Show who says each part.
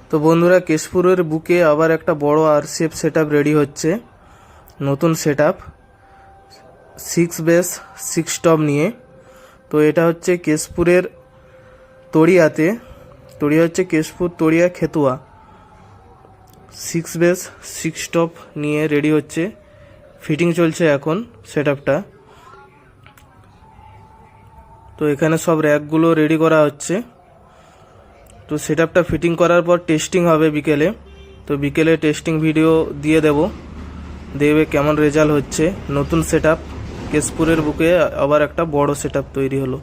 Speaker 1: তো বন্ধুরা, কেশপুরের বুকে আবার একটা বড় আরসিএফ সেটআপ রেডি হচ্ছে। নতুন সেটআপ 6 বেস 6 টপ নিয়ে। তো এটা হচ্ছে কেশপুরের তড়িয়াতে, তড়িয়া হচ্ছে কেশপুর তড়িয়া খেতুয়া। 6 বেস 6 টপ নিয়ে রেডি হচ্ছে, ফিটিং চলছে এখন সেটআপটা। তো এখানে সব র্যাকগুলো রেডি করা হচ্ছে। তো সেটআপটা ফিটিং করার পর টেস্টিং হবে বিকেলে। তো বিকেলে টেস্টিং ভিডিও দিয়ে দেখবে কেমন রেজাল্ট হচ্ছে। নতুন সেটআপ কেশপুরের বুকে আবার একটা বড় সেটআপ তৈরি হলো।